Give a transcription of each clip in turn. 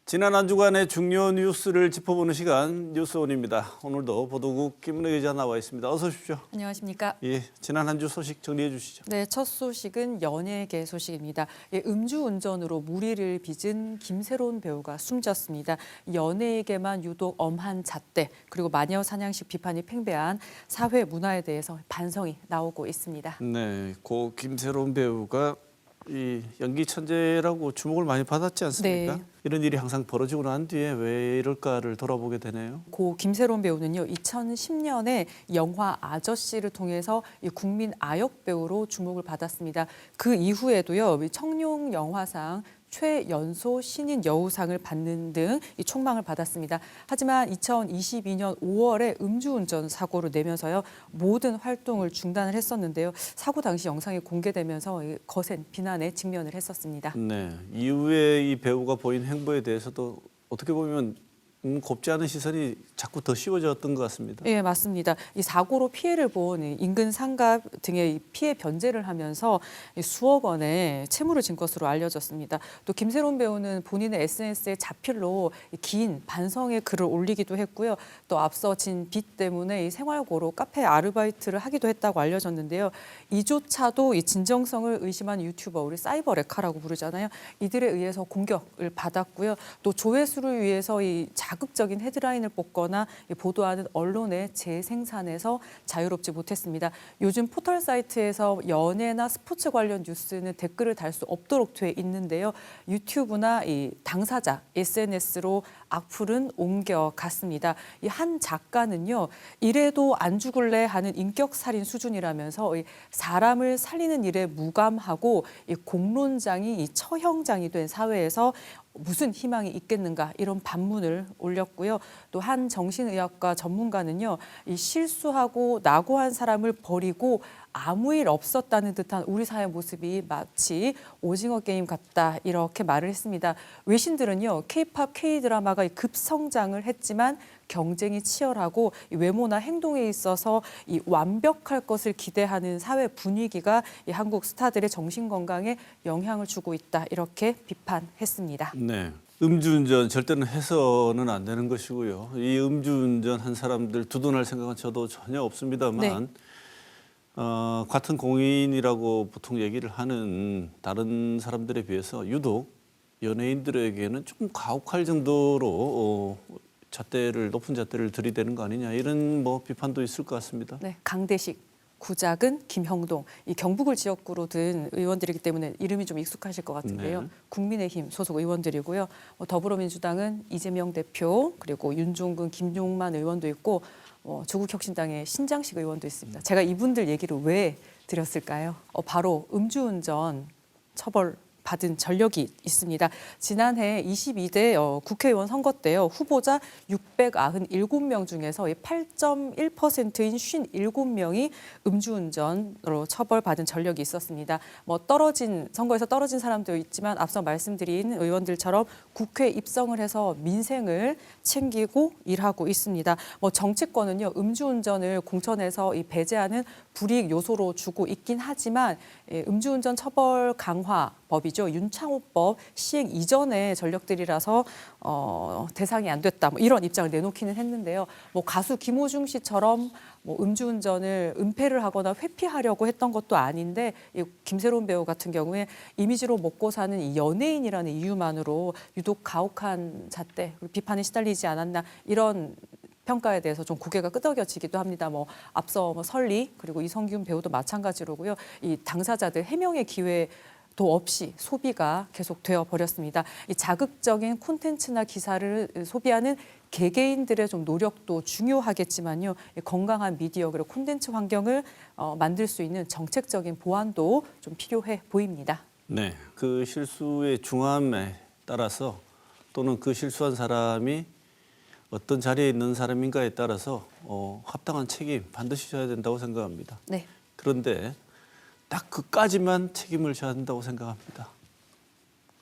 지난 한 주간의 중요 뉴스를 짚어보는 시간 뉴스온입니다. 오늘도 보도국 김은혜 기자 나와 있습니다. 어서 오십시오. 안녕하십니까? 예, 지난 한 주 소식 정리해 주시죠. 네, 첫 소식은 연예계 소식입니다. 음주운전으로 무리를 빚은 김새로운 배우가 숨졌습니다. 연예계만 유독 엄한 잣대 그리고 마녀 사냥식 비판이 팽배한 사회 문화에 대해서 반성이 나오고 있습니다. 네, 고 김새로운 배우가 이 연기 천재라고 주목을 많이 받았지 않습니까? 네. 이런 일이 항상 벌어지고 난 뒤에 왜 이럴까를 돌아보게 되네요. 고 김새로운 배우는요, 2010년에 영화 아저씨를 통해서 이 국민 아역 배우로 주목을 받았습니다. 그 이후에도요, 청룡 영화상 최연소 신인 여우상을 받는 등 이 총망을 받았습니다. 하지만 2022년 5월에 음주운전 사고를 내면서요, 모든 활동을 중단을 했었는데요. 사고 당시 영상이 공개되면서 거센 비난에 직면을 했었습니다. 네, 이후에 이 배우가 보인 행보에 대해서도 어떻게 보면 곱지 않은 시선이 자꾸 더 씌워졌던 것 같습니다. 예, 맞습니다. 이 사고로 피해를 본 인근 상가 등의 피해 변제를 하면서 수억 원의 채무를 진 것으로 알려졌습니다. 또 김새로운 배우는 본인의 SNS에 자필로 긴 반성의 글을 올리기도 했고요. 또 앞서 진 빚 때문에 이 생활고로 카페 아르바이트를 하기도 했다고 알려졌는데요. 이조차도 이 진정성을 의심한 유튜버, 우리 사이버 레카라고 부르잖아요. 이들에 의해서 공격을 받았고요. 또 조회수를 위해서 이 자극적인 헤드라인을 뽑거나 보도하는 언론의 재생산에서 자유롭지 못했습니다. 요즘 포털 사이트에서 연예나 스포츠 관련 뉴스는 댓글을 달 수 없도록 돼 있는데요. 유튜브나 이 당사자 SNS로 악플은 옮겨갔습니다. 이 한 작가는요, 이래도 안 죽을래 하는 인격살인 수준이라면서 이 사람을 살리는 일에 무감하고 이 공론장이 이 처형장이 된 사회에서 무슨 희망이 있겠는가 이런 반문을 올렸고요. 또 한 정신의학과 전문가는요, 이 실수하고 낙오한 사람을 버리고 아무 일 없었다는 듯한 우리 사회 모습이 마치 오징어 게임 같다 이렇게 말을 했습니다. 외신들은요, K-팝, K-드라마가 급성장을 했지만 경쟁이 치열하고 외모나 행동에 있어서 이 완벽할 것을 기대하는 사회 분위기가 이 한국 스타들의 정신 건강에 영향을 주고 있다 이렇게 비판했습니다. 네. 음주운전 절대는 해서는 안 되는 것이고요. 이 음주운전 한 사람들 두둔할 생각은 저도 전혀 없습니다만 네. 같은 공인이라고 보통 얘기를 하는 다른 사람들에 비해서 유독 연예인들에게는 조금 가혹할 정도로 높은 잣대를 들이대는 거 아니냐 이런 비판도 있을 것 같습니다. 네, 강대식, 구작은, 김형동, 이 경북을 지역구로 든 의원들이기 때문에 이름이 좀 익숙하실 것 같은데요. 네. 국민의힘 소속 의원들이고요. 더불어민주당은 이재명 대표 그리고 윤종근, 김용만 의원도 있고 조국혁신당의 신장식 의원도 있습니다. 제가 이분들 얘기를 왜 드렸을까요? 바로 음주운전 처벌 받은 전력이 있습니다. 지난해 22대 국회의원 선거 때요, 후보자 697명 중에서 8.1%인 57명이 음주운전으로 처벌받은 전력이 있었습니다. 선거에서 떨어진 사람도 있지만 앞서 말씀드린 의원들처럼 국회에 입성을 해서 민생을 챙기고 일하고 있습니다. 정치권은요, 음주운전을 공천에서 배제하는 불이익 요소로 주고 있긴 하지만 음주운전 처벌 강화 법이죠. 윤창호법 시행 이전의 전력들이라서 대상이 안 됐다. 이런 입장을 내놓기는 했는데요. 가수 김호중 씨처럼 음주운전을 은폐를 하거나 회피하려고 했던 것도 아닌데 김새로운 배우 같은 경우에 이미지로 먹고 사는 이 연예인이라는 이유만으로 유독 가혹한 잣대, 비판에 시달리지 않았나 이런 평가에 대해서 좀 고개가 끄덕여지기도 합니다. 앞서 설리 그리고 이성균 배우도 마찬가지로고요. 이 당사자들 해명의 기회 도 없이 소비가 계속 되어 버렸습니다. 이 자극적인 콘텐츠나 기사를 소비하는 개개인들의 좀 노력도 중요하겠지만요. 건강한 미디어 그리고 콘텐츠 환경을 만들 수 있는 정책적인 보완도 좀 필요해 보입니다. 네, 그 실수의 중함에 따라서 또는 그 실수한 사람이 어떤 자리에 있는 사람인가에 따라서 합당한 책임 반드시 져야 된다고 생각합니다. 네. 그런데 딱 그까지만 책임을 져야 한다고 생각합니다.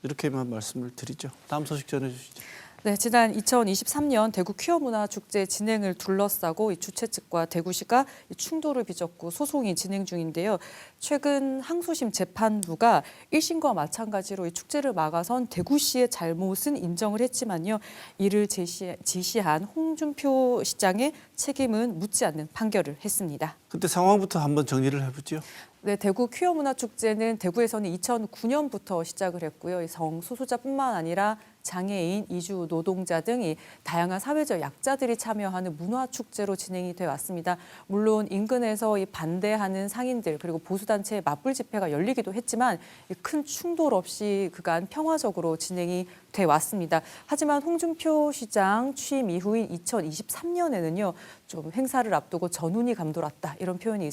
이렇게만 말씀을 드리죠. 다음 소식 전해주시죠. 네, 지난 2023년 대구 퀴어 문화 축제 진행을 둘러싸고 이 주최 측과 대구시가 충돌을 빚었고 소송이 진행 중인데요. 최근 항소심 재판부가 1심과 마찬가지로 이 축제를 막아선 대구시의 잘못은 인정을 했지만요. 이를 지시한 홍준표 시장의 책임은 묻지 않는 판결을 했습니다. 그때 상황부터 한번 정리를 해보죠. 네, 대구 퀴어 문화 축제는 대구에서는 2009년부터 시작을 했고요. 이 성소수자뿐만 아니라 장애인, 이주 노동자 등 이 다양한 사회적 약자들이 참여하는 문화 축제로 진행이 돼 왔습니다. 물론 인근에서 이 반대하는 상인들 그리고 보수 단체의 맞불 집회가 열리기도 했지만 큰 충돌 없이 그간 평화적으로 진행이 돼 왔습니다. 하지만 홍준표 시장 취임 이후인 2023년에는요, 좀 행사를 앞두고 전운이 감돌았다 이런 표현이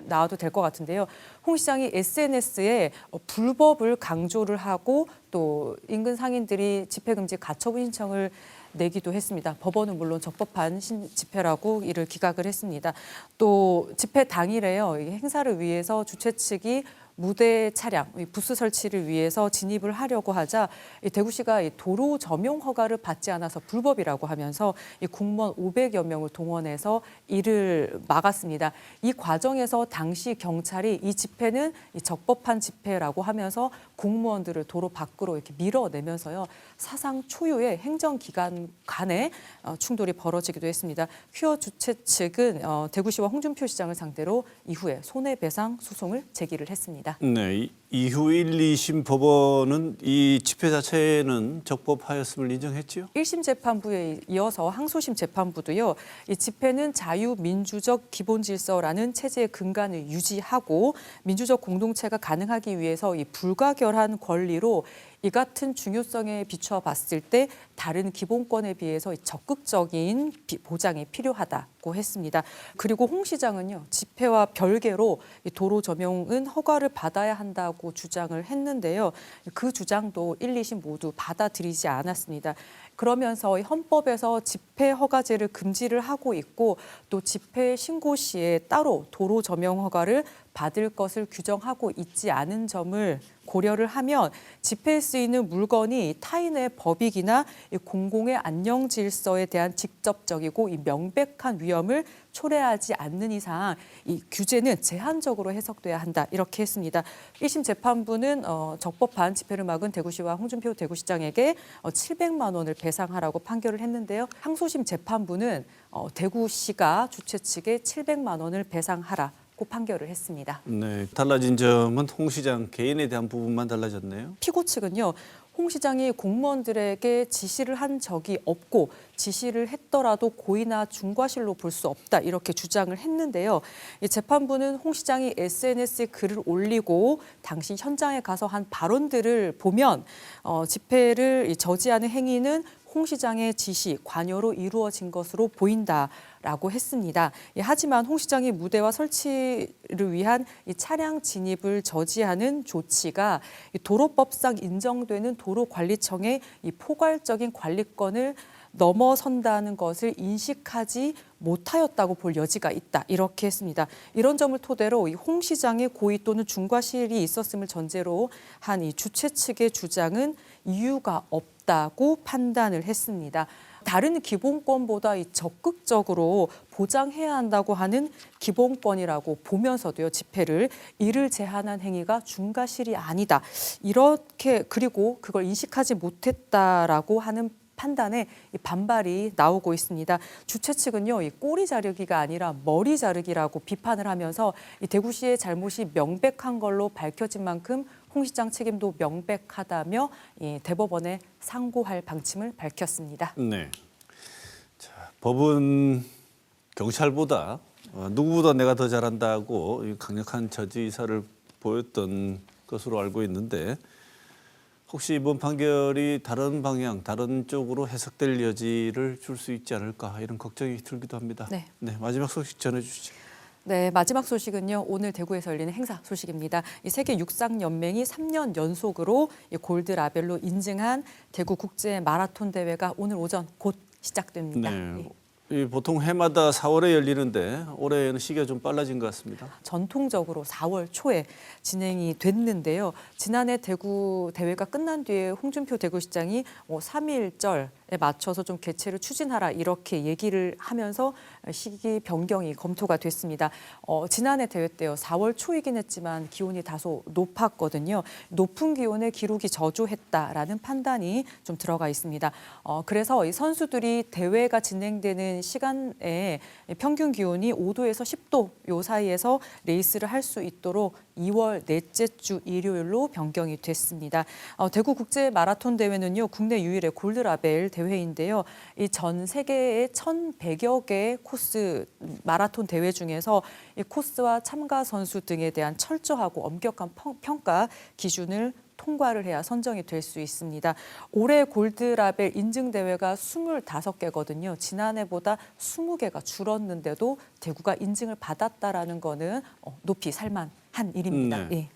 나와도 될 것 같은데요. 홍 시장이 SNS에 불법을 강조를 하고 또 인근 상인들이 집회금지 가처분 신청을 내기도 했습니다. 법원은 물론 적법한 집회라고 이를 기각을 했습니다. 또 집회 당일에요. 행사를 위해서 주최 측이 무대 차량, 부스 설치를 위해서 진입을 하려고 하자 대구시가 도로 점용 허가를 받지 않아서 불법이라고 하면서 공무원 500여 명을 동원해서 이를 막았습니다. 이 과정에서 당시 경찰이 이 집회는 적법한 집회라고 하면서 공무원들을 도로 밖으로 이렇게 밀어내면서요. 사상 초유의 행정기관 간의 충돌이 벌어지기도 했습니다. 퀴어 주최 측은 대구시와 홍준표 시장을 상대로 이후에 손해배상 소송을 제기를 했습니다. 네, 이후 1, 2심 법원은 이 집회 자체는 적법하였음을 인정했지요? 1심 재판부에 이어서 항소심 재판부도요. 이 집회는 자유민주적 기본질서라는 체제의 근간을 유지하고 민주적 공동체가 가능하기 위해서 이 불가결한 권리로 이 같은 중요성에 비추어 봤을 때 다른 기본권에 비해서 적극적인 보장이 필요하다고 했습니다. 그리고 홍 시장은요, 집회와 별개로 도로 점용은 허가를 받아야 한다고 주장을 했는데요. 그 주장도 1, 2심 모두 받아들이지 않았습니다. 그러면서 헌법에서 집회 허가제를 금지를 하고 있고 또 집회 신고 시에 따로 도로 점용 허가를 받을 것을 규정하고 있지 않은 점을 고려를 하면 집회에 쓰이는 물건이 타인의 법익이나 공공의 안녕 질서에 대한 직접적이고 이 명백한 위험을 초래하지 않는 이상 이 규제는 제한적으로 해석돼야 한다 이렇게 했습니다. 1심 재판부는 적법한 집회를 막은 대구시와 홍준표 대구시장에게 700만 원을 배상하라고 판결을 했는데요. 항소심 재판부는 대구시가 주최 측에 700만 원을 배상하라. 고 판결을 했습니다. 네, 달라진 점은 홍 시장 개인에 대한 부분만 달라졌네요. 피고 측은요. 홍 시장이 공무원들에게 지시를 한 적이 없고 지시를 했더라도 고의나 중과실로 볼 수 없다 이렇게 주장을 했는데요. 이 재판부는 홍 시장이 SNS에 글을 올리고 당시 현장에 가서 한 발언들을 보면 집회를 저지하는 행위는 홍 시장의 지시, 관여로 이루어진 것으로 보인다라고 했습니다. 하지만 홍 시장이 무대와 설치를 위한 이 차량 진입을 저지하는 조치가 도로법상 인정되는 도로관리청의 이 포괄적인 관리권을 넘어선다는 것을 인식하지 못하였다고 볼 여지가 있다. 이렇게 했습니다. 이런 점을 토대로 이 홍 시장의 고의 또는 중과실이 있었음을 전제로 한 이 주최 측의 주장은 이유가 없다고 판단을 했습니다. 다른 기본권보다 이 적극적으로 보장해야 한다고 하는 기본권이라고 보면서도요, 집회를 이를 제한한 행위가 중과실이 아니다. 이렇게 그리고 그걸 인식하지 못했다라고 하는 판단에 반발이 나오고 있습니다. 주최 측은요, 이 꼬리 자르기가 아니라 머리 자르기라고 비판을 하면서 이 대구시의 잘못이 명백한 걸로 밝혀진 만큼 홍 시장 책임도 명백하다며 이 대법원에 상고할 방침을 밝혔습니다. 네, 자, 법은 경찰보다 누구보다 내가 더 잘한다고 강력한 저지 의사를 보였던 것으로 알고 있는데 혹시 이번 판결이 다른 방향, 다른 쪽으로 해석될 여지를 줄 수 있지 않을까 이런 걱정이 들기도 합니다. 네. 네, 마지막 소식 전해주시죠. 네, 마지막 소식은요. 오늘 대구에서 열리는 행사 소식입니다. 이 세계 육상 연맹이 3년 연속으로 이 골드 라벨로 인증한 대구 국제 마라톤 대회가 오늘 오전 곧 시작됩니다. 네. 보통 해마다 4월에 열리는데 올해는 시기가 좀 빨라진 것 같습니다. 전통적으로 4월 초에 진행이 됐는데요. 지난해 대구 대회가 끝난 뒤에 홍준표 대구시장이 3.1절 맞춰서 좀 개최를 추진하라 이렇게 얘기를 하면서 시기 변경이 검토가 됐습니다. 지난해 대회 때요 4월 초이긴 했지만 기온이 다소 높았거든요. 높은 기온에 기록이 저조했다라는 판단이 좀 들어가 있습니다. 그래서 이 선수들이 대회가 진행되는 시간에 평균 기온이 5도에서 10도 요 사이에서 레이스를 할 수 있도록 2월 넷째 주 일요일로 변경이 됐습니다. 대구 국제 마라톤 대회는요 국내 유일의 골드라벨 대회인데요. 이 전 세계의 1,100여 개 코스 마라톤 대회 중에서 이 코스와 참가 선수 등에 대한 철저하고 엄격한 평가 기준을 통과를 해야 선정이 될 수 있습니다. 올해 골드라벨 인증 대회가 25개거든요. 지난해보다 20개가 줄었는데도 대구가 인증을 받았다라는 거는 높이 살만한 일입니다. 네. 예.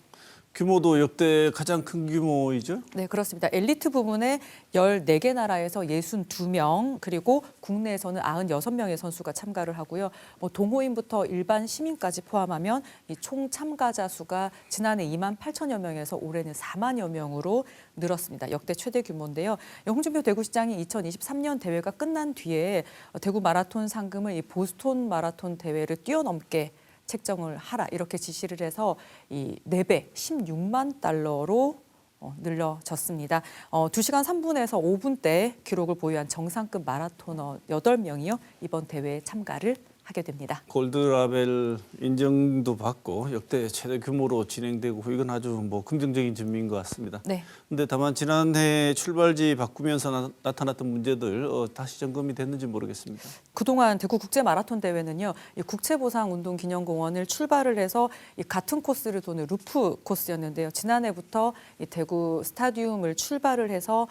규모도 역대 가장 큰 규모이죠? 네, 그렇습니다. 엘리트 부분에 14개 나라에서 62명, 그리고 국내에서는 96명의 선수가 참가를 하고요. 동호인부터 일반 시민까지 포함하면 이 총 참가자 수가 지난해 2만 8천여 명에서 올해는 4만여 명으로 늘었습니다. 역대 최대 규모인데요. 홍준표 대구시장이 2023년 대회가 끝난 뒤에 대구 마라톤 상금을 이 보스톤 마라톤 대회를 뛰어넘게 책정을 하라 이렇게 지시를 해서 이 4배 16만 달러로 늘려졌습니다. 2시간 3분에서 5분대 기록을 보유한 정상급 마라토너 8명이요. 이번 대회에 참가를 하게 됩니다. 골드라벨 인정도 받고 역대 최대 규모로 진행되고 이건 아주 뭐 긍정적인 점인 것 같습니다. 네. 근데 다만 지난해 출발지 바꾸면서 나타났던 문제들 다시 점검이 됐는지 모르겠습니다. 그동안 대구 국제 마라톤 대회는요, 이 국채보상운동기념공원을 출발을 해서 이 같은 코스를 도는 루프 코스였는데요. 지난해부터 이 대구 스타디움을 출발을 해서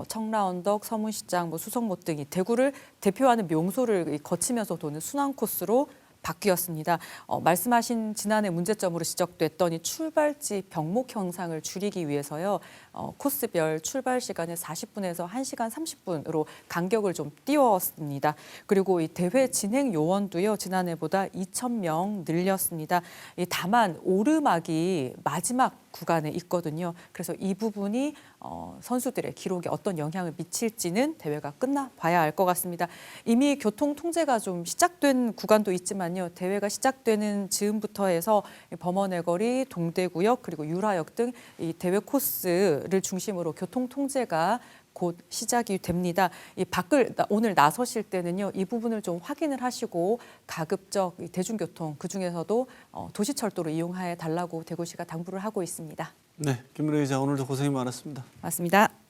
청라언덕, 서문시장, 수성못 등이 대구를 대표하는 명소를 거치면서 도는 순환 코스로 바뀌었습니다. 말씀하신 지난해 문제점으로 지적됐던 이 출발지 병목 형상을 줄이기 위해서요. 코스별 출발 시간을 40분에서 1시간 30분으로 간격을 좀 띄웠습니다. 그리고 이 대회 진행 요원도요. 지난해보다 2,000명 늘렸습니다. 다만 오르막이 마지막 구간에 있거든요. 그래서 이 부분이 선수들의 기록에 어떤 영향을 미칠지는 대회가 끝나 봐야 알 것 같습니다. 이미 교통 통제가 좀 시작된 구간도 있지만요. 대회가 시작되는 즈음부터 해서 범원의 거리, 동대구역 그리고 유라역 등 이 대회 코스를 중심으로 교통 통제가 곧 시작이 됩니다. 이 밖을 오늘 나서실 때는요, 이 부분을 좀 확인을 하시고 가급적 대중교통 그 중에서도 도시철도를 이용해 달라고 대구시가 당부를 하고 있습니다. 네, 김민혜 기자 오늘도 고생이 많았습니다. 맞습니다.